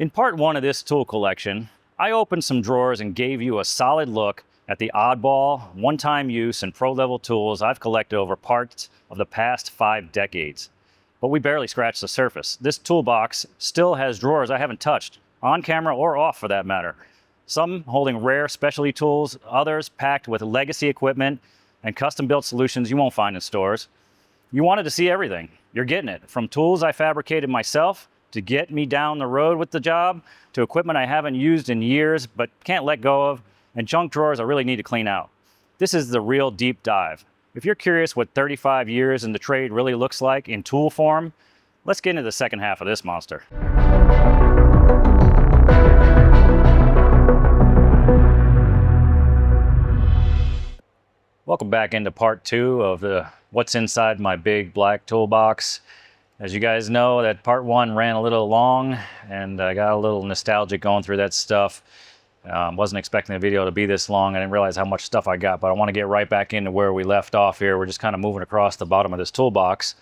In part one of this tool collection, I opened some drawers and gave you a solid look at the oddball, one-time use, and pro-level tools I've collected over parts of the past 5 decades. But we barely scratched the surface. This toolbox still has drawers I haven't touched, on camera or off for that matter. Some holding rare specialty tools, others packed with legacy equipment and custom-built solutions you won't find in stores. You wanted to see everything. You're getting it, from tools I fabricated myself to get me down the road with the job, to equipment I haven't used in years but can't let go of, and junk drawers I really need to clean out. This is the real deep dive. If you're curious what 35 years in the trade really looks like in tool form, let's get into the second half of this monster. Welcome back into part 2 of the what's inside my big black toolbox. As you guys know, that part 1 ran a little long and I got a little nostalgic going through that stuff. Wasn't expecting the video to be this long. I didn't realize how much stuff I got, but I want to get right back into where we left off here. We're just kind of moving across the bottom of this toolbox.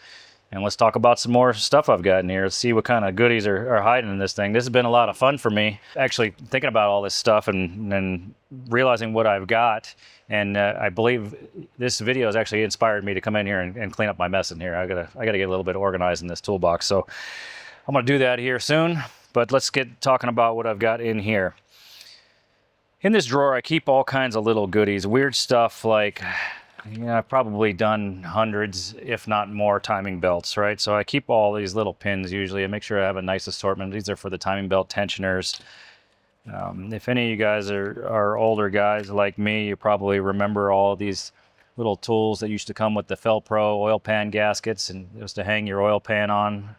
And let's talk about some more stuff I've got in here. Let's see what kind of goodies are hiding in this thing. This has been a lot of fun for me, actually thinking about all this stuff and realizing what I've got. And I believe this video has actually inspired me to come in here and clean up my mess in here. I gotta get a little bit organized in this toolbox. So I'm gonna do that here soon, but let's get talking about what I've got in here. In this drawer, I keep all kinds of little goodies, weird stuff like, I've probably done hundreds, if not more, timing belts, right? So I keep all these little pins usually. I make sure I have a nice assortment. These are for the timing belt tensioners. If any of you guys are older guys like me, you probably remember all these little tools that used to come with the Felpro oil pan gaskets, and it was to hang your oil pan on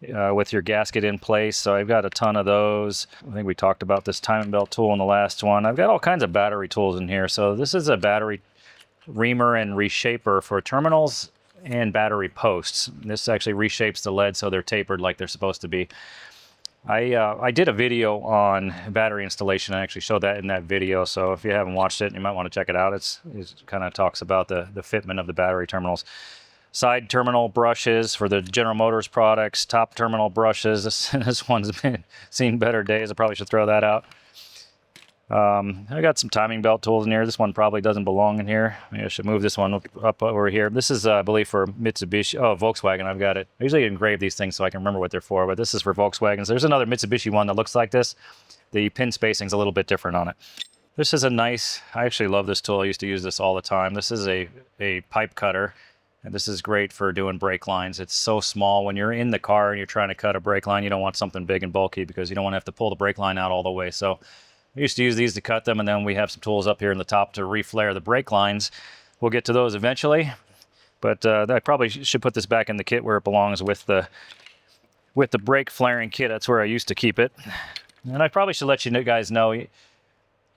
with your gasket in place. So I've got a ton of those. I think we talked about this timing belt tool in the last one. I've got all kinds of battery tools in here. So this is a battery reamer and reshaper for terminals and battery posts. This actually reshapes the lead so they're tapered like they're supposed to be. I did a video on battery installation. I actually showed that in that video, so if you haven't watched it, you might want to check it out. It kind of talks about the fitment of the battery terminals. Side terminal brushes for the General Motors products, top terminal brushes. This one's seen better days. I probably should throw that out. I got some timing belt tools in here. This one probably doesn't belong in here. Maybe I should move this one up over here. This is, I believe, for Mitsubishi. Oh, Volkswagen. I've got it. I usually engrave these things so I can remember what they're for, but this is for Volkswagens. There's another Mitsubishi one that looks like this. The pin spacing's a little bit different on it. This is a nice, I actually love this tool. I used to use this all the time. This is a pipe cutter, and this is great for doing brake lines. It's so small. When you're in the car and you're trying to cut a brake line, you don't want something big and bulky because you don't want to have to pull the brake line out all the way. So I used to use these to cut them, and then we have some tools up here in the top to reflare the brake lines. We'll get to those eventually, but I probably should put this back in the kit where it belongs with the brake flaring kit. That's where I used to keep it. And I probably should let you guys know,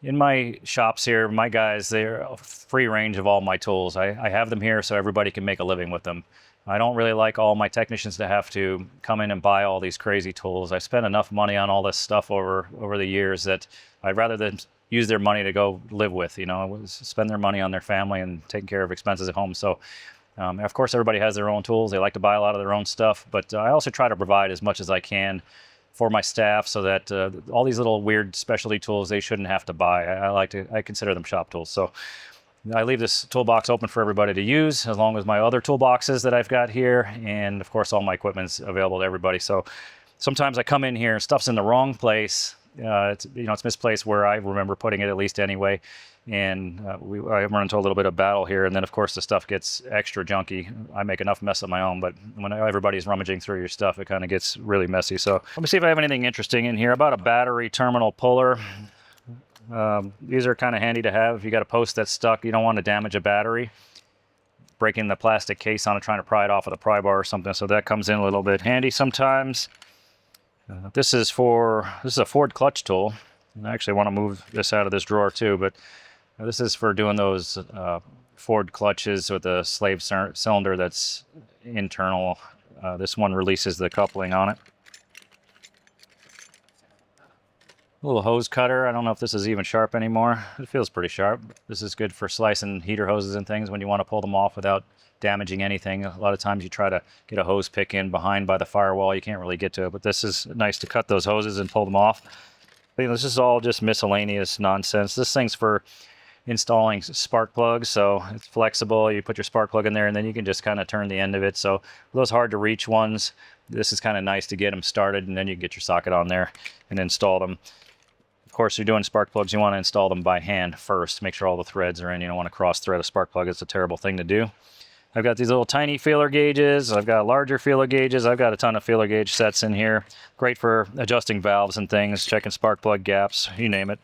in my shops here, my guys, they're free range of all my tools. I have them here so everybody can make a living with them. I don't really like all my technicians to have to come in and buy all these crazy tools. I spent enough money on all this stuff over the years that I'd rather than use their money to go live with, spend their money on their family and taking care of expenses at home. So, of course, everybody has their own tools. They like to buy a lot of their own stuff, but I also try to provide as much as I can for my staff so that all these little weird specialty tools, they shouldn't have to buy. I consider them shop tools. So I leave this toolbox open for everybody to use, as long as my other toolboxes that I've got here, and of course all my equipment's available to everybody. So sometimes I come in here and stuff's in the wrong place. It's misplaced where I remember putting it, at least anyway. And I run into a little bit of battle here, and then of course the stuff gets extra junky. I make enough mess of my own, but when everybody's rummaging through your stuff, it kind of gets really messy. So let me see if I have anything interesting in here. About a battery terminal puller. These are kind of handy to have if you got a post that's stuck. You don't want to damage a battery, breaking the plastic case on it, trying to pry it off with a pry bar or something. So that comes in a little bit handy sometimes. This is a Ford clutch tool. And I actually want to move this out of this drawer too, but this is for doing those Ford clutches with a slave cylinder that's internal. This one releases the coupling on it. A little hose cutter. I don't know if this is even sharp anymore. It feels pretty sharp. This is good for slicing heater hoses and things when you want to pull them off without damaging anything. A lot of times you try to get a hose pick in behind by the firewall. You can't really get to it, but this is nice to cut those hoses and pull them off. This is all just miscellaneous nonsense. This thing's for installing spark plugs, so it's flexible. You put your spark plug in there and then you can just kind of turn the end of it. So for those hard to reach ones, this is kind of nice to get them started, and then you can get your socket on there and install them. Of course, you're doing spark plugs, you want to install them by hand first. Make sure all the threads are in. You don't want to cross thread a spark plug. It's a terrible thing to do. I've got these little tiny feeler gauges. I've got larger feeler gauges. I've got a ton of feeler gauge sets in here. Great for adjusting valves and things, checking spark plug gaps, you name it.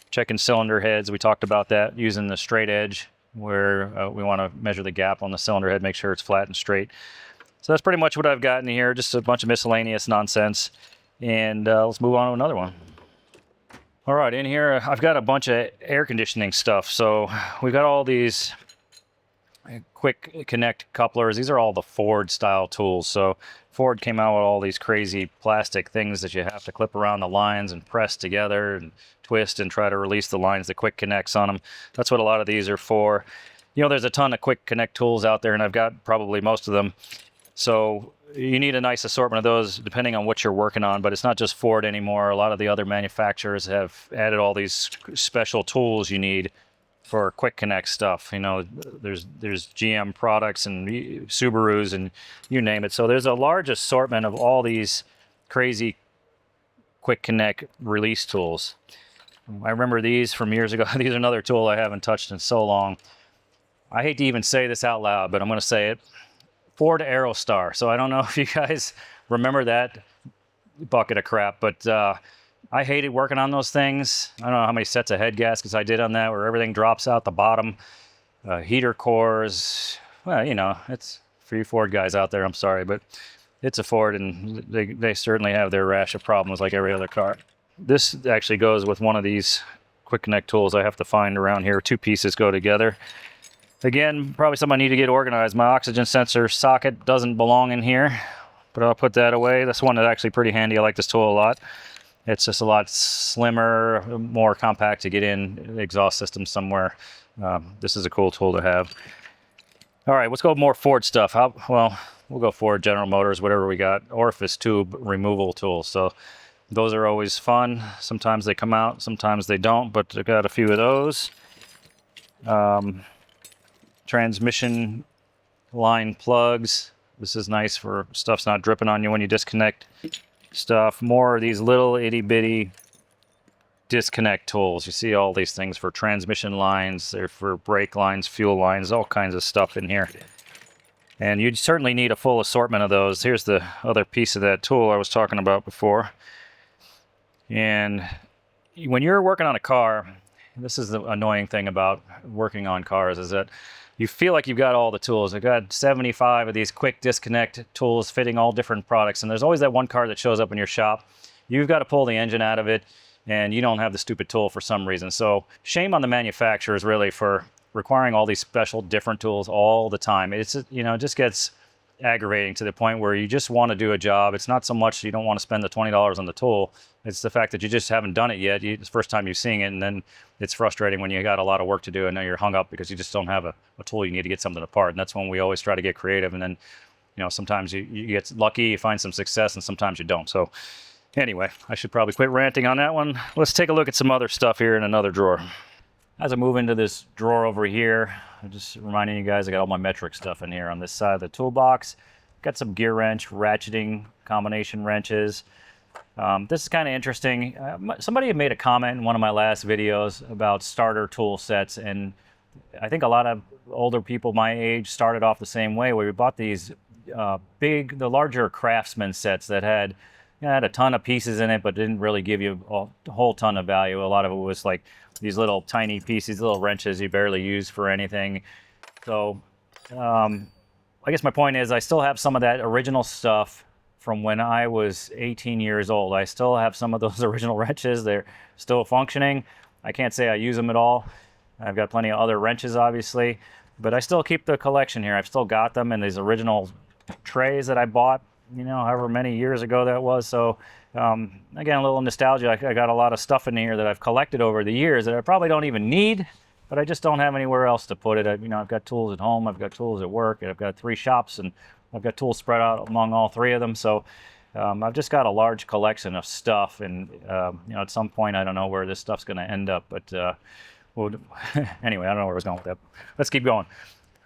Checking cylinder heads. We talked about that, using the straight edge where we want to measure the gap on the cylinder head, make sure it's flat and straight. So that's pretty much what I've got in here, just a bunch of miscellaneous nonsense. And let's move on to another one. All right, in here I've got a bunch of air conditioning stuff. So we've got all these quick connect couplers. These are all the Ford style tools. So Ford came out with all these crazy plastic things that you have to clip around the lines and press together and twist and try to release the lines, the quick connects on them. That's what a lot of these are for. You know, there's a ton of quick connect tools out there, and I've got probably most of them. So you need a nice assortment of those depending on what you're working on, but it's not just Ford anymore. A lot of the other manufacturers have added all these special tools you need for quick connect stuff. You know, there's GM products and Subarus and you name it. So there's a large assortment of all these crazy quick connect release tools. I remember these from years ago. These are another tool I haven't touched in so long. I hate to even say this out loud, but I'm going to say it. Ford Aerostar. So I don't know if you guys remember that bucket of crap, but I hated working on those things. I don't know how many sets of head gaskets I did on that, where everything drops out the bottom. Heater cores. Well, you know, it's for you Ford guys out there, I'm sorry, but it's a Ford, and they certainly have their rash of problems like every other car. This actually goes with one of these quick connect tools I have to find around here. Two pieces go together. Again, probably something I need to get organized. My oxygen sensor socket doesn't belong in here, but I'll put that away. This one is actually pretty handy. I like this tool a lot. It's just a lot slimmer, more compact to get in the exhaust system somewhere. This is a cool tool to have. All right, let's go more Ford stuff. Well, we'll go Ford, General Motors, whatever we got. Orifice tube removal tools. So those are always fun. Sometimes they come out, sometimes they don't, but I've got a few of those. Transmission line plugs. This is nice for stuff's not dripping on you when you disconnect stuff. More of these little itty bitty disconnect tools. You see all these things for transmission lines, they're for brake lines, fuel lines, all kinds of stuff in here. And you certainly need a full assortment of those. Here's the other piece of that tool I was talking about before. And when you're working on a car, this is the annoying thing about working on cars, is that you feel like you've got all the tools. I've got 75 of these quick disconnect tools fitting all different products, and there's always that one car that shows up in your shop. You've got to pull the engine out of it, and you don't have the stupid tool for some reason. So shame on the manufacturers really for requiring all these special different tools all the time. It's, you know, it just gets aggravating to the point where you just want to do a job. It's not so much you don't want to spend the $20 on the tool. It's the fact that you just haven't done it yet. It's the first time you're seeing it, and then it's frustrating when you got a lot of work to do and now you're hung up because you just don't have a tool you need to get something apart. And that's when we always try to get creative. And then, you know, sometimes you get lucky, you find some success, and sometimes you don't. So anyway, I should probably quit ranting on that one. Let's take a look at some other stuff here in another drawer. As I move into this drawer over here, I'm just reminding you guys I got all my metric stuff in here on this side of the toolbox. Got some gear wrench, ratcheting, combination wrenches. This is kind of interesting. Somebody had made a comment in one of my last videos about starter tool sets, and I think a lot of older people my age started off the same way, where we bought these the larger Craftsman sets that had a ton of pieces in it, but didn't really give you a whole ton of value. A lot of it was like these little tiny pieces, little wrenches you barely use for anything. So I guess my point is I still have some of that original stuff from when I was 18 years old. I still have some of those original wrenches. They're still functioning. I can't say I use them at all. I've got plenty of other wrenches, obviously, but I still keep the collection here. I've still got them in these original trays that I bought, you know, however many years ago that was. So Again, a little nostalgia. I got a lot of stuff in here that I've collected over the years that I probably don't even need, but I just don't have anywhere else to put it. I've got tools at home, I've got tools at work, and I've got 3 shops, and I've got tools spread out among all 3 of them. So I've just got a large collection of stuff, and at some point I don't know where this stuff's going to end up, but anyway, I don't know where I was going with that. Let's keep going.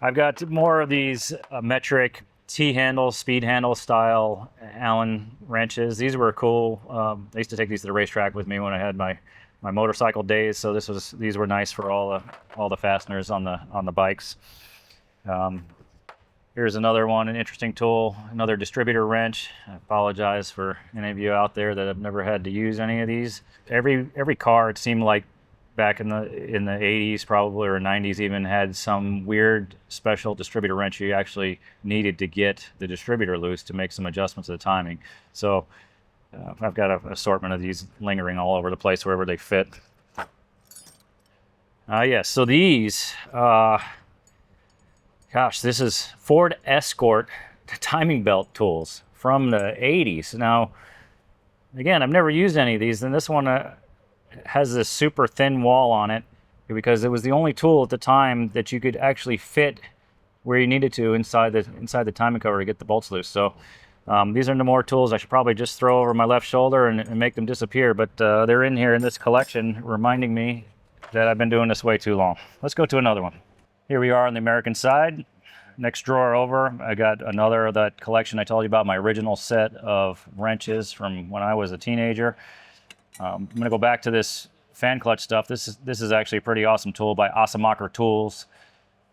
I've got more of these metric T-handle, speed handle style Allen wrenches. These were cool. I used to take these to the racetrack with me when I had my motorcycle days. So these were nice for all the fasteners on the bikes. Here's another one, an interesting tool, another distributor wrench. I apologize for any of you out there that have never had to use any of these. Every car, it seemed like back in the 80s probably, or 90s even, had some weird special distributor wrench you actually needed to get the distributor loose to make some adjustments to the timing. So I've got an assortment of these lingering all over the place wherever they fit. Yes, so these, this is Ford Escort timing belt tools from the 80s. Now, again, I've never used any of these, and this one has this super thin wall on it because it was the only tool at the time that you could actually fit where you needed to inside the timing cover to get the bolts loose. So these are the more tools I should probably just throw over my left shoulder and make them disappear, but they're in here in this collection reminding me that I've been doing this way too long. Let's go to another one. Here we are on the American side. Next drawer over, I got another of that collection I told you about, my original set of wrenches from when I was a teenager. I'm going to go back to this fan clutch stuff. This is actually a pretty awesome tool by Osamacher Tools.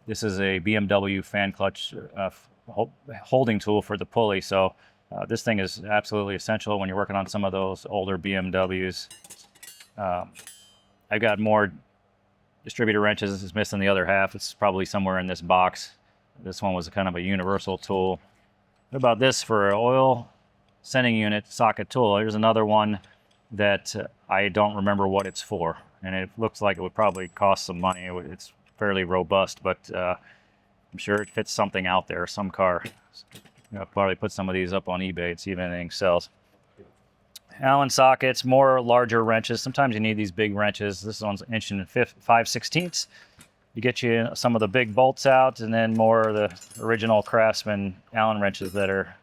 This is a BMW fan clutch holding tool for the pulley. So this thing is absolutely essential when you're working on some of those older BMWs. I've got more distributor wrenches. This is missing the other half. It's probably somewhere in this box. This one was kind of a universal tool. What about this for an oil sending unit socket tool? Here's another one that I don't remember what it's for, and it looks like it would probably cost some money. It's fairly robust, but I'm sure it fits something out there, some car. I'll probably put some of these up on eBay and see if anything sells. Allen sockets, more larger wrenches. Sometimes you need these big wrenches. This one's 1 5/16. You get you some of the big bolts out, and then more of the original Craftsman Allen wrenches that are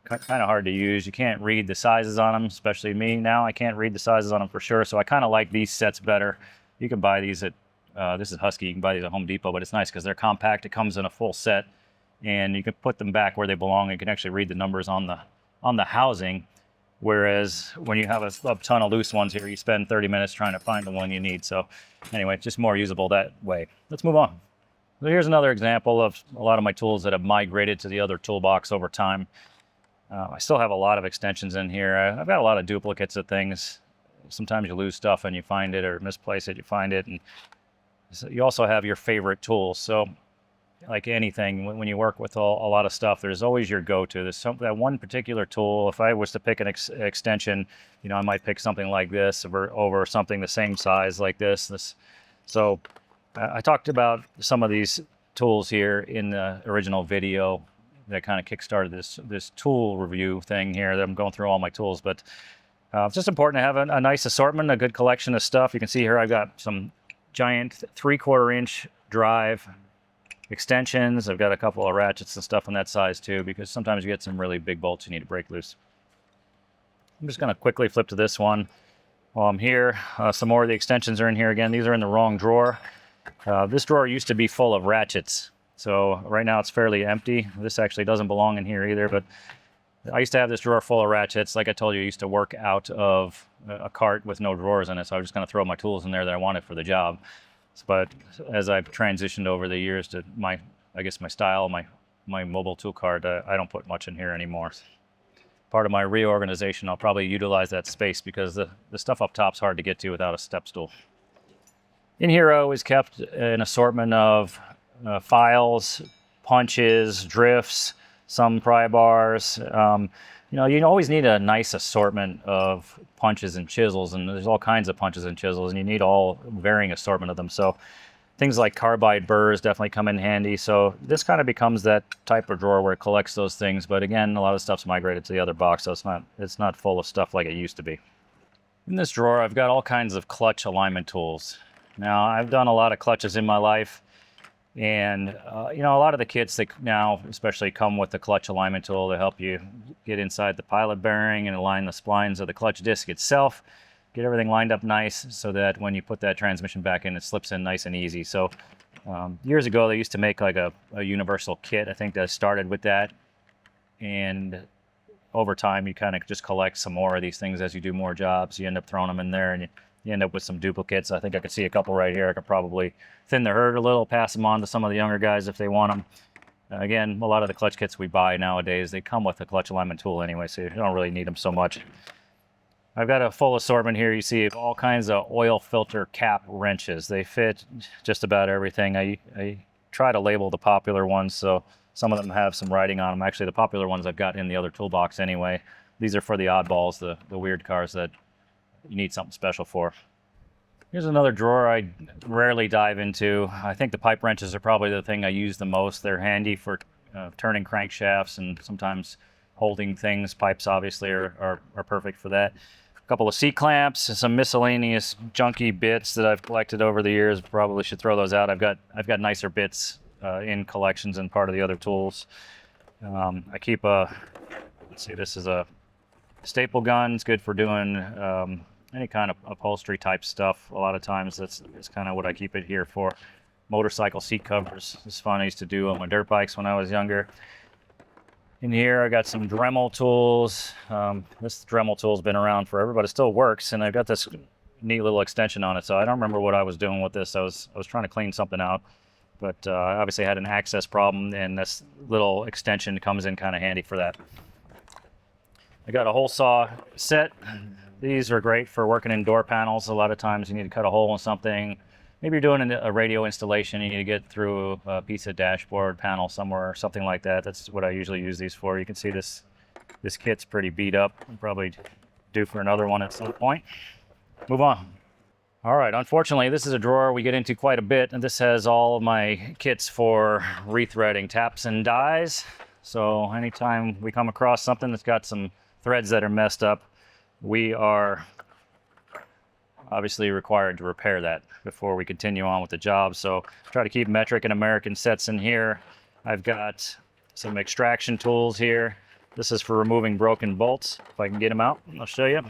kind of hard to use. You can't read the sizes on them, especially me now. I can't read the sizes on them for sure, so I kind of like these sets better. You can buy these at, this is Husky, you can buy these at Home Depot, but it's nice because they're compact. It comes in a full set, and you can put them back where they belong. You can actually read the numbers on the housing, whereas when you have a ton of loose ones here, you spend 30 minutes trying to find the one you need. So anyway, just more usable that way. Let's move on. So here's another example of a lot of my tools that have migrated to the other toolbox over time. I still have a lot of extensions in here. I've got a lot of duplicates of things. Sometimes you lose stuff and you find it, or misplace it, you find it. And so you also have your favorite tools. So like anything, when you work with a lot of stuff, there's always your go-to. There's that one particular tool. If I was to pick an extension, I might pick something like this over something the same size like this. So I talked about some of these tools here in the original video that kind of kickstarted this tool review thing here that I'm going through all my tools. But it's just important to have a nice assortment, a good collection of stuff. You can see here I've got some giant 3/4 inch drive extensions. I've got a couple of ratchets and stuff in that size too, because sometimes you get some really big bolts you need to break loose. I'm just going to quickly flip to this one while I'm here. Some more of the extensions are in here again. These are in the wrong drawer. This drawer used to be full of ratchets, so right now it's fairly empty. This actually doesn't belong in here either, but I used to have this drawer full of ratchets. Like I told you, I used to work out of a cart with no drawers in it, so I was just going to throw my tools in there that I wanted for the job. But as I've transitioned over the years to my style, my mobile tool cart, I don't put much in here anymore. Part of my reorganization, I'll probably utilize that space because the stuff up top's hard to get to without a step stool. In here, I always kept an assortment of files, punches, drifts, some pry bars. You always need a nice assortment of punches and chisels, and there's all kinds of punches and chisels, and you need all varying assortment of them. So Things like carbide burrs definitely come in handy. So this kind of becomes that type of drawer where it collects those things. But again, a lot of stuff's migrated to the other box, so it's not full of stuff like it used to be. In this drawer, I've got all kinds of clutch alignment tools. Now, I've done a lot of clutches in my life, and you know, a lot of the kits that now especially come with the clutch alignment tool to help you get inside the pilot bearing and align the splines of the clutch disc itself, get everything lined up nice so that when you put that transmission back in, it slips in nice and easy. So years ago, they used to make like a universal kit. I think that started with that, and over time, you kind of just collect some more of these things as you do more jobs. You end up throwing them in there, and you end up with some duplicates. I think I could see a couple right here. I could probably thin the herd a little, pass them on to some of the younger guys if they want them. Again, a lot of the clutch kits we buy nowadays, they come with a clutch alignment tool anyway, so you don't really need them so much. I've got a full assortment here. You see all kinds of oil filter cap wrenches. They fit just about everything. I try to label the popular ones, so some of them have some writing on them. Actually, the popular ones I've got in the other toolbox anyway. These are for the oddballs, the weird cars that you need something special for. Here's another drawer I rarely dive into. I think the pipe wrenches are probably the thing I use the most. They're handy for turning crankshafts and sometimes holding things. Pipes obviously are perfect for that. A couple of C-clamps and some miscellaneous junky bits that I've collected over the years. Probably should throw those out. I've got nicer bits in collections and part of the other tools. I keep let's see, this is a staple gun. It's good for doing any kind of upholstery type stuff. A lot of times that's kind of what I keep it here for. Motorcycle seat covers. It's fun. I used to do on my dirt bikes when I was younger. In here I got some Dremel tools. This Dremel tool's been around forever, but it still works, and I've got this neat little extension on it. So I don't remember what I was doing with this. I was trying to clean something out, but I obviously had an access problem, and this little extension comes in kind of handy for that. I got a hole saw set. These are great for working in door panels. A lot of times you need to cut a hole in something. Maybe you're doing a radio installation, you need to get through a piece of dashboard panel somewhere or something like that. That's what I usually use these for. You can see this kit's pretty beat up. I'm probably due for another one at some point. Move on. All right, unfortunately, this is a drawer we get into quite a bit, and this has all of my kits for rethreading taps and dies. So anytime we come across something that's got some threads that are messed up, we are obviously required to repair that before we continue on with the job. So try to keep metric and American sets in here. I've got some extraction tools here. This is for removing broken bolts. If I can get them out, I'll show you.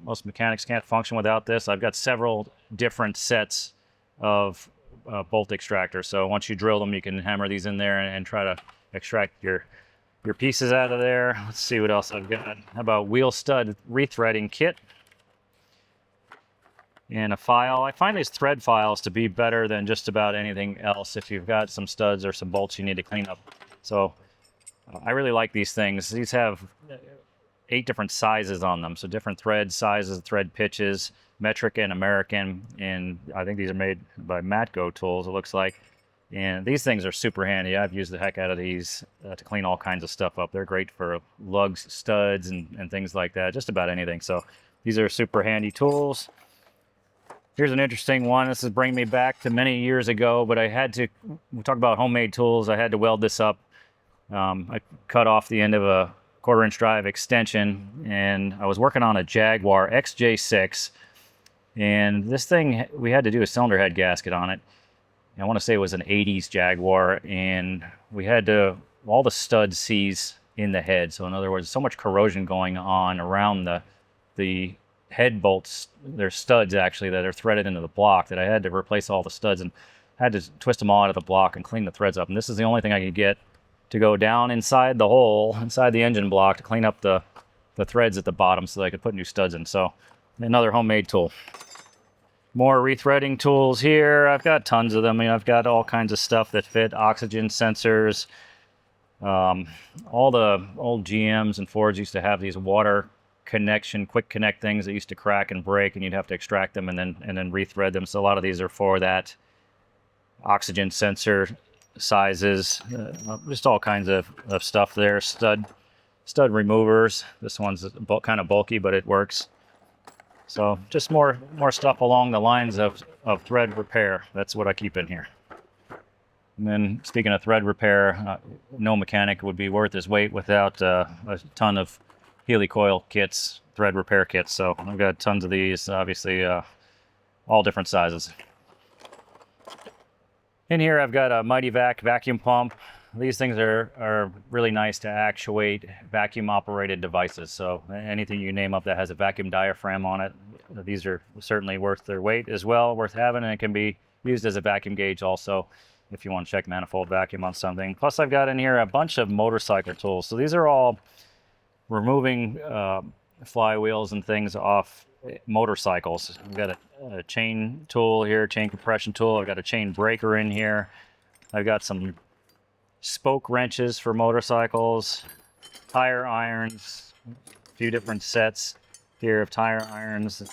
Most mechanics can't function without this. I've got several different sets of bolt extractors. So once you drill them, you can hammer these in there and try to extract your pieces out of there. Let's see what else I've got. How about wheel stud rethreading kit and a file. I find these thread files to be better than just about anything else if you've got some studs or some bolts you need to clean up. So I really like these things. These have 8 different sizes on them, so different thread sizes, thread pitches, metric and American, and I think these are made by Matco tools, it looks like. And these things are super handy. I've used the heck out of these to clean all kinds of stuff up. They're great for lugs, studs, and things like that, just about anything. So these are super handy tools. Here's an interesting one. This is bringing me back to many years ago, but I had to, we talk about homemade tools, I had to weld this up. I cut off the end of a 1/4-inch drive extension, and I was working on a Jaguar XJ6, and this thing, we had to do a cylinder head gasket on it. I want to say it was an 80s Jaguar, and we had to, all the studs seize in the head. So in other words, so much corrosion going on around the head bolts. There's studs actually that are threaded into the block that I had to replace all the studs and had to twist them all out of the block and clean the threads up. And this is the only thing I could get to go down inside the hole, inside the engine block, to clean up the threads at the bottom so that I could put new studs in. So another homemade tool. More rethreading tools here. I've got tons of them. I mean, I've got all kinds of stuff that fit. Oxygen sensors. All the old GMs and Fords used to have these water connection, quick connect things that used to crack and break, and you'd have to extract them and then rethread them. So a lot of these are for that. Oxygen sensor sizes, just all kinds of stuff there. Stud removers. This one's kind of bulky, but it works. So just more stuff along the lines of of thread repair. That's what I keep in here. And then speaking of thread repair, no mechanic would be worth his weight without a ton of helicoil kits, thread repair kits. So I've got tons of these, obviously all different sizes. In here I've got a Mighty Vac vacuum pump. These things are really nice to actuate vacuum operated devices. So anything you name up that has a vacuum diaphragm on it, these are certainly worth their weight as well, worth having, and it can be used as a vacuum gauge also if you want to check manifold vacuum on something. Plus I've got in here a bunch of motorcycle tools. So these are all removing flywheels and things off motorcycles. I've got a chain tool here, chain compression tool. I've got a chain breaker in here. I've got some spoke wrenches for motorcycles, tire irons, a few different sets here of tire irons,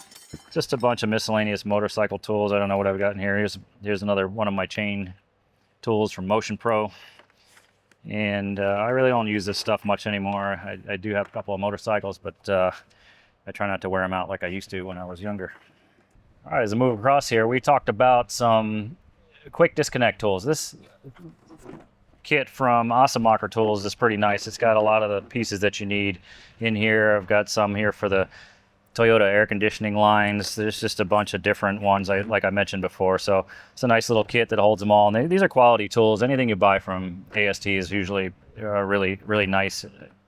just a bunch of miscellaneous motorcycle tools. I don't know what I've got in here. Here's another one of my chain tools from Motion Pro. And I really don't use this stuff much anymore. I do have a couple of motorcycles, but I try not to wear them out like I used to when I was younger. All right, as I move across here, we talked about some quick disconnect tools. This kit from Osamacher Tools is pretty nice. It's got a lot of the pieces that you need in here. I've got some here for the Toyota air conditioning lines. There's just a bunch of different ones, like I mentioned before. So it's a nice little kit that holds them all. And these are quality tools. Anything you buy from AST is usually really, really nice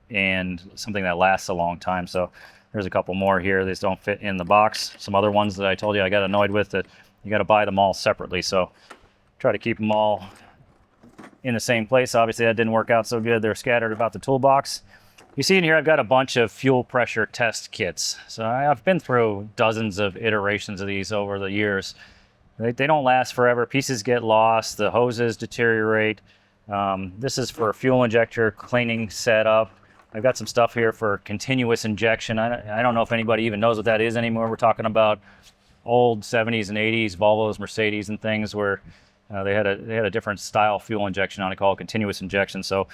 and something that lasts a long time. So there's a couple more here. These don't fit in the box. Some other ones that I told you I got annoyed with, that you got to buy them all separately. So try to keep them all in the same place. Obviously that didn't work out so good. They're scattered about the toolbox. You see in here I've got a bunch of fuel pressure test kits. So I've been through dozens of iterations of these over the years. They don't last forever. Pieces get lost, the hoses deteriorate. This is for a fuel injector cleaning setup. I've got some stuff here for continuous injection. I don't know if anybody even knows what that is anymore. We're talking about old 70s and 80s Volvos, Mercedes and things where they had a different style fuel injection on it called continuous injection. So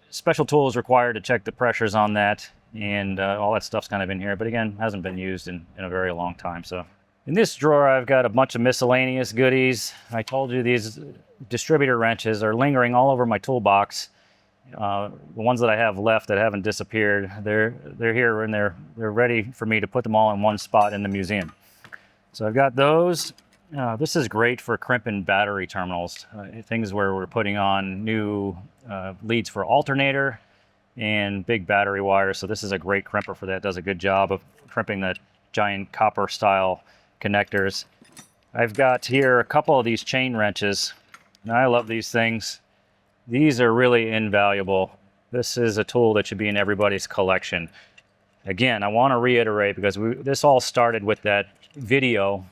special tools required to check the pressures on that, and all that stuff's kind of in here, but again, hasn't been used in a very long time. So in this drawer I've got a bunch of miscellaneous goodies. I told you these distributor wrenches are lingering all over my toolbox. The ones that I have left that haven't disappeared, they're here, and they're ready for me to put them all in one spot in the museum. So I've got those. This is great for crimping battery terminals, things where we're putting on new leads for alternator and big battery wires. So this is a great crimper for that. Does a good job of crimping the giant copper style connectors. I've got here a couple of these chain wrenches. Now, I love these things. These are really invaluable. This is a tool that should be in everybody's collection. Again, I want to reiterate, because this all started with that video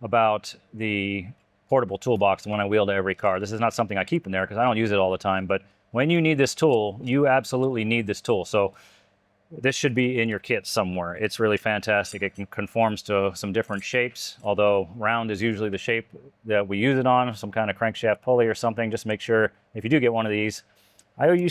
about the portable toolbox, the one I wheel to every car. This is not something I keep in there because I don't use it all the time, but when you need this tool, you absolutely need this tool. So this should be in your kit somewhere. It's really fantastic. It conforms to some different shapes, although round is usually the shape that we use it on, some kind of crankshaft pulley or something. Just make sure, if you do get one of these, I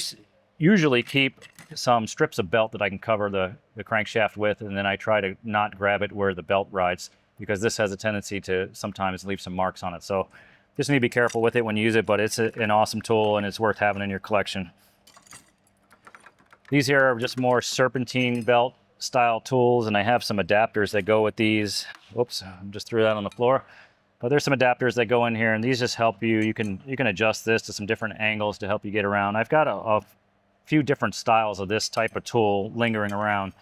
usually keep some strips of belt that I can cover the crankshaft with, and then I try to not grab it where the belt rides, because this has a tendency to sometimes leave some marks on it. So just need to be careful with it when you use it, but it's an awesome tool and it's worth having in your collection. These here are just more serpentine belt style tools, and I have some adapters that go with these. Whoops, I just threw that on the floor. But there's some adapters that go in here, and these just help you. You can adjust this to some different angles to help you get around. I've got a few different styles of this type of tool lingering around.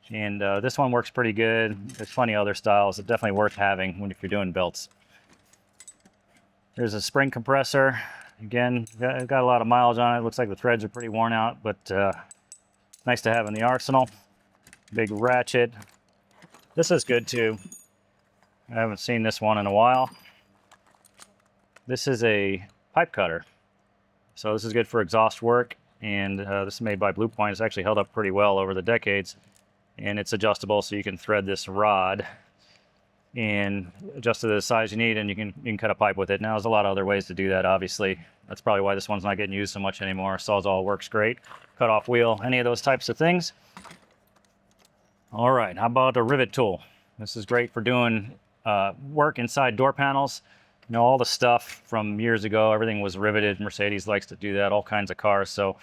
And this one works pretty good. There's plenty of other styles. It's definitely worth having if you're doing belts. There's a spring compressor. Again, it's got a lot of mileage on it. Looks like the threads are pretty worn out, but nice to have in the arsenal. Big ratchet. This is good too. I haven't seen this one in a while. This is a pipe cutter. So this is good for exhaust work, and this is made by Blue Point. It's actually held up pretty well over the decades. And it's adjustable, so you can thread this rod and adjust to the size you need, and you can cut a pipe with it. Now, there's a lot of other ways to do that, obviously. That's probably why this one's not getting used so much anymore. Sawzall works great. Cut off wheel, any of those types of things. All right, how about a rivet tool? This is great for doing work inside door panels. You know, all the stuff from years ago, everything was riveted. Mercedes likes to do that, all kinds of cars. So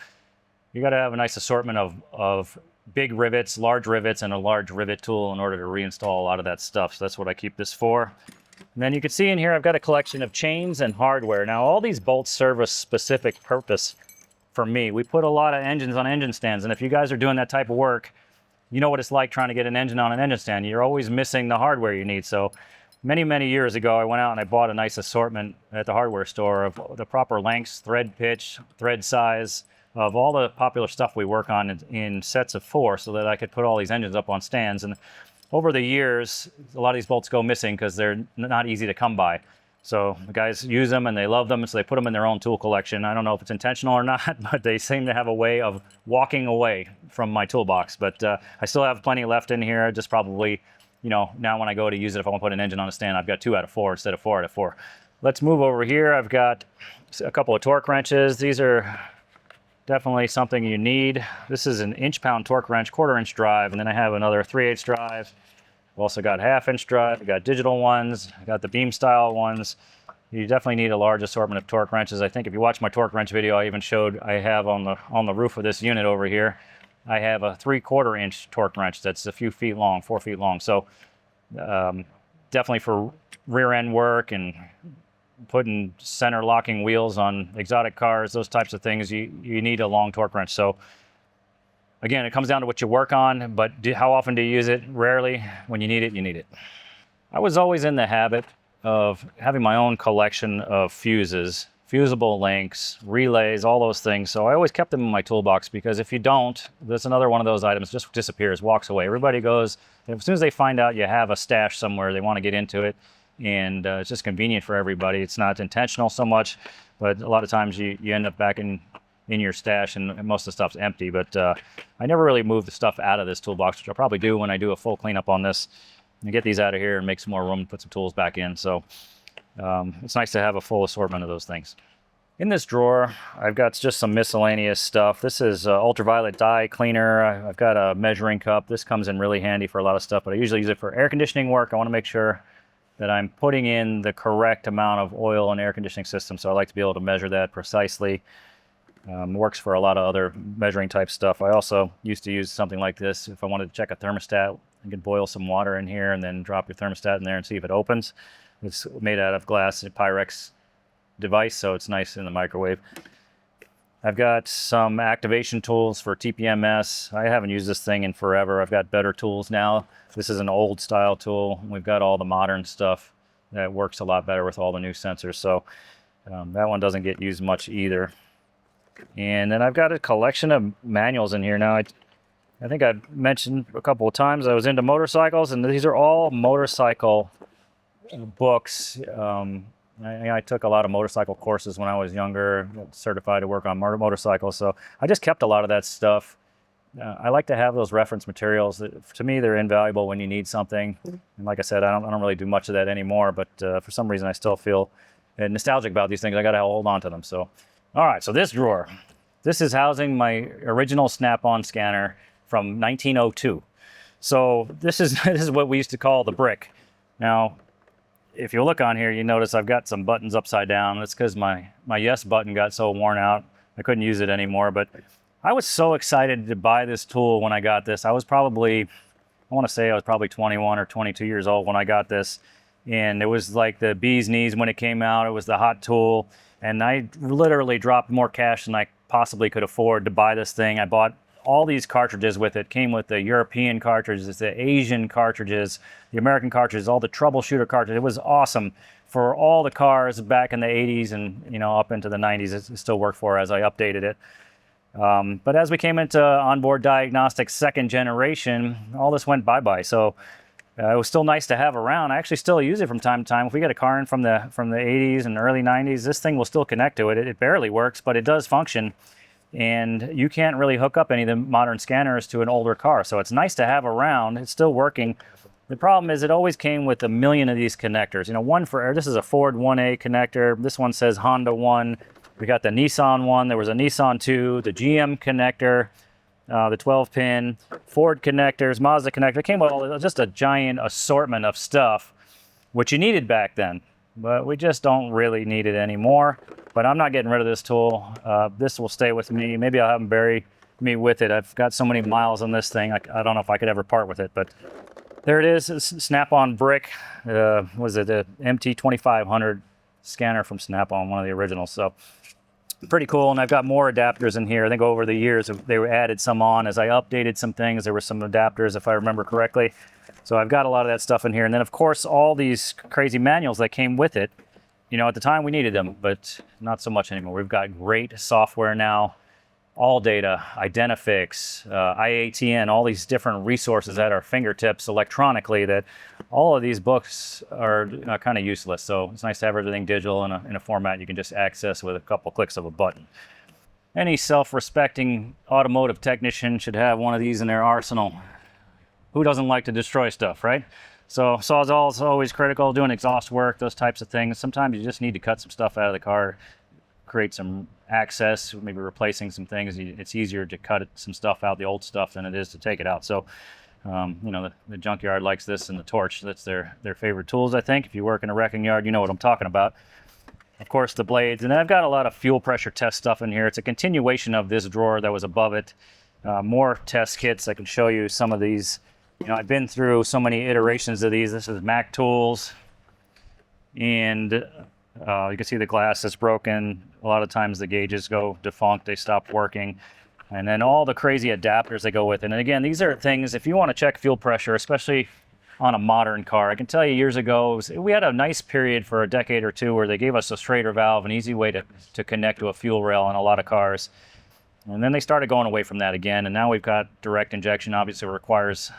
you got to have a nice assortment of big rivets, large rivets, and a large rivet tool in order to reinstall a lot of that stuff. So that's what I keep this for. And then you can see in here, I've got a collection of chains and hardware. Now, all these bolts serve a specific purpose for me. We put a lot of engines on engine stands, and if you guys are doing that type of work, you know what it's like trying to get an engine on an engine stand. You're always missing the hardware you need. So many years ago, I went out and I bought a nice assortment at the hardware store of the proper lengths, thread pitch, thread size, of all the popular stuff we work on in sets of 4, so that I could put all these engines up on stands. And over the years, a lot of these bolts go missing because they're not easy to come by. So the guys use them and they love them, so they put them in their own tool collection. I don't know if it's intentional or not, but they seem to have a way of walking away from my toolbox. But I still have plenty left in here. Just probably, you know, now when I go to use it, if I want to put an engine on a stand, I've got 2 out of 4 instead of 4 out of 4. Let's move over here. I've got a couple of torque wrenches. These are definitely something you need. This is an inch-pound torque wrench, 1/4-inch drive, and then I have another 3/8 drive. I've also got 1/2-inch drive. I got digital ones. I got the beam style ones. You definitely need a large assortment of torque wrenches. I think if you watch my torque wrench video, I even showed I have on the roof of this unit over here, I have a 3/4-inch torque wrench that's a few feet long, 4 feet long. So definitely for rear end work and putting center locking wheels on exotic cars, those types of things, you need a long torque wrench. So again, it comes down to what you work on, but how often do you use it? Rarely. When you need it, you need it. I was always in the habit of having my own collection of fuses, fusible links, relays, all those things. So I always kept them in my toolbox, because if you don't, that's another one of those items, just disappears, walks away. Everybody goes, as soon as they find out you have a stash somewhere, they want to get into it. And it's just convenient for everybody. It's not intentional so much, but a lot of times you end up back in your stash and most of the stuff's empty. But I never really move the stuff out of this toolbox, which I'll probably do when I do a full cleanup on this, and get these out of here and make some more room and put some tools back in. So it's nice to have a full assortment of those things. In this drawer, I've got just some miscellaneous stuff. This is ultraviolet dye cleaner. I've got a measuring cup. This comes in really handy for a lot of stuff, but I usually use it for air conditioning work. I want to make sure that I'm putting in the correct amount of oil in the air conditioning system, so I like to be able to measure that precisely. Works for a lot of other measuring type stuff. I also used to use something like this if I wanted to check a thermostat. You can boil some water in here and then drop your thermostat in there and see if it opens. It's made out of glass, a Pyrex device, so it's nice in the microwave. I've got some activation tools for TPMS. I haven't used this thing in forever. I've got better tools now. This is an old style tool. We've got all the modern stuff that works a lot better with all the new sensors. So that one doesn't get used much either. And then I've got a collection of manuals in here. Now, I think I've mentioned a couple of times I was into motorcycles, and these are all motorcycle books. I took a lot of motorcycle courses when I was younger, got certified to work on motorcycles, so I just kept a lot of that stuff. I like to have those reference materials. To me, they're invaluable when you need something. And like I said, I don't really do much of that anymore, but for some reason I still feel nostalgic about these things. I got to hold on to them. So, all right, so this drawer, this is housing my original Snap-on scanner from 1902. So this is what we used to call the brick. Now, if you look on here, you notice I've got some buttons upside down. That's because my yes button got so worn out, I couldn't use it anymore. But I was so excited to buy this tool when I got this. I was probably, I want to say I was probably 21 or 22 years old when I got this. And it was like the bee's knees when it came out. It was the hot tool. And I literally dropped more cash than I possibly could afford to buy this thing. I bought all these cartridges with it. Came with the European cartridges, the Asian cartridges, the American cartridges, all the troubleshooter cartridges. It was awesome for all the cars back in the 80s and up into the 90s. It still worked for as I updated it. But as we came into onboard diagnostic second generation, all this went bye-bye. So it was still nice to have around. I actually still use it from time to time. If we get a car in from the 80s and early 90s, this thing will still connect to it. It barely works, but it does function. And you can't really hook up any of the modern scanners to an older car. So it's nice to have around. It's still working. The problem is it always came with a million of these connectors. One for, this is a Ford 1A connector. This one says Honda 1. We got the Nissan one. There was a Nissan 2, the GM connector, the 12-pin, Ford connectors, Mazda connector. It came with just a giant assortment of stuff. which you needed back then, but we just don't really need it anymore. But I'm not getting rid of this tool. This will stay with me. Maybe I'll have them bury me with it. I've got so many miles on this thing. I don't know if I could ever part with it, but there it is. It's Snap-on brick. Was it the MT2500 scanner from Snap-on, one of the originals? So pretty cool. And I've got more adapters in here. I think over the years they were added some on as I updated some things. There were some adapters, if I remember correctly. So I've got a lot of that stuff in here. And then of course all these crazy manuals that came with it. You know, at the time we needed them, but not so much anymore. We've got great software now. All data, Identifix, IATN, all these different resources at our fingertips electronically, that all of these books are kind of useless. So it's nice to have everything digital in a format you can just access with a couple clicks of a button. Any self-respecting automotive technician should have one of these in their arsenal. Who doesn't like to destroy stuff, right? So Sawzall is always critical, doing exhaust work, those types of things. Sometimes you just need to cut some stuff out of the car, create some access, maybe replacing some things. It's easier to cut some stuff out, the old stuff, than it is to take it out. So, you know, the junkyard likes this and the torch. That's their favorite tools, I think. If you work in a wrecking yard, you know what I'm talking about. Of course, the blades. And I've got a lot of fuel pressure test stuff in here. It's a continuation of this drawer that was above it. More test kits. I can show you some of these. You know, I've been through so many iterations of these. This is Mac Tools. And you can see the glass that's broken. A lot of times the gauges go defunct, they stop working. And then all the crazy adapters that go with it. And again, these are things, if you want to check fuel pressure, especially on a modern car, I can tell you years ago, we had a nice period for a decade or two where they gave us a straighter valve, an easy way to connect to a fuel rail on a lot of cars. And then they started going away from that again. And now we've got direct injection. Obviously, it requires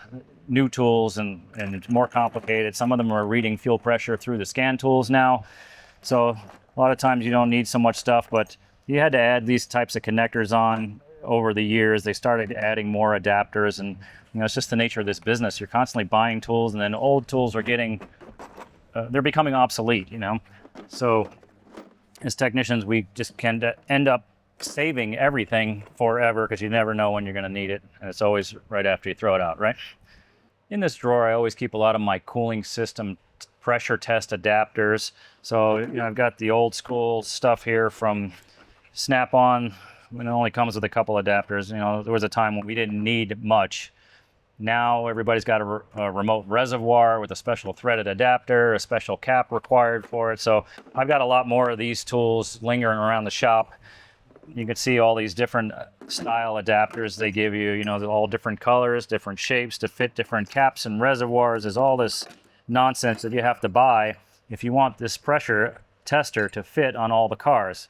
new tools and it's more complicated. Some of them are reading fuel pressure through the scan tools now. So a lot of times you don't need so much stuff, but you had to add these types of connectors on over the years. They started adding more adapters, and you know, it's just the nature of this business. You're constantly buying tools, and then old tools are they're becoming obsolete, you know. So as technicians, we just can end up saving everything forever because you never know when you're going to need it, and it's always right after you throw it out, right? In this drawer, I always keep a lot of my cooling system pressure test adapters. So, you know, I've got the old school stuff here from Snap-on. It only comes with a couple adapters. You know, there was a time when we didn't need much. Now everybody's got a remote reservoir with a special threaded adapter, a special cap required for it. So I've got a lot more of these tools lingering around the shop. You can see all these different style adapters they give you. You know, they're all different colors, different shapes to fit different caps and reservoirs. There's all this nonsense that you have to buy if you want this pressure tester to fit on all the cars.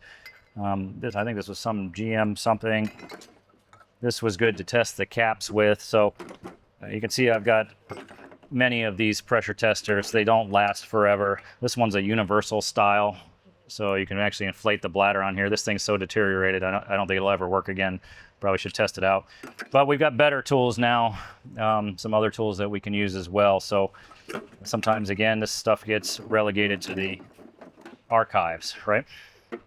I think this was some GM something. This was good to test the caps with. So you can see I've got many of these pressure testers. They don't last forever. This one's a universal style, so you can actually inflate the bladder on here. This thing's so deteriorated, I don't think it'll ever work again. Probably should test it out. But we've got better tools now, some other tools that we can use as well. So sometimes, again, this stuff gets relegated to the archives, right?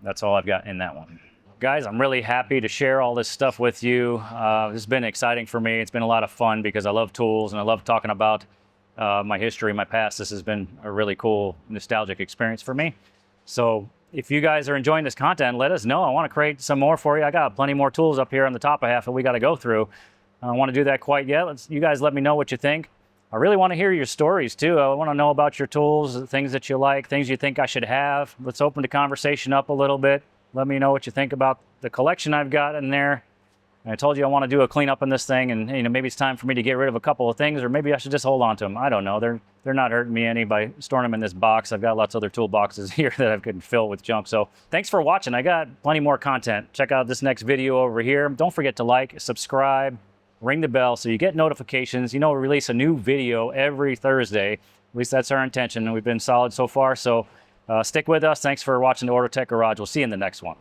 That's all I've got in that one. Guys, I'm really happy to share all this stuff with you. This has been exciting for me. It's been a lot of fun because I love tools and I love talking about my history, my past. This has been a really cool, nostalgic experience for me. So if you guys are enjoying this content, let us know. I want to create some more for you. I got plenty more tools up here on the top of half that we got to go through. I don't want to do that quite yet. You guys let me know what you think. I really want to hear your stories too. I want to know about your tools, things that you like, things you think I should have. Let's open the conversation up a little bit. Let me know what you think about the collection I've got in there. And I told you I want to do a cleanup on this thing, and you know, maybe it's time for me to get rid of a couple of things, or maybe I should just hold on to them. I don't know. They're not hurting me any by storing them in this box. I've got lots of other toolboxes here that I could fill with junk. So thanks for watching. I got plenty more content. Check out this next video over here. Don't forget to like, subscribe, ring the bell so you get notifications. You know, we release a new video every Thursday. At least that's our intention, and we've been solid so far. So stick with us. Thanks for watching the OrtoTech Garage. We'll see you in the next one.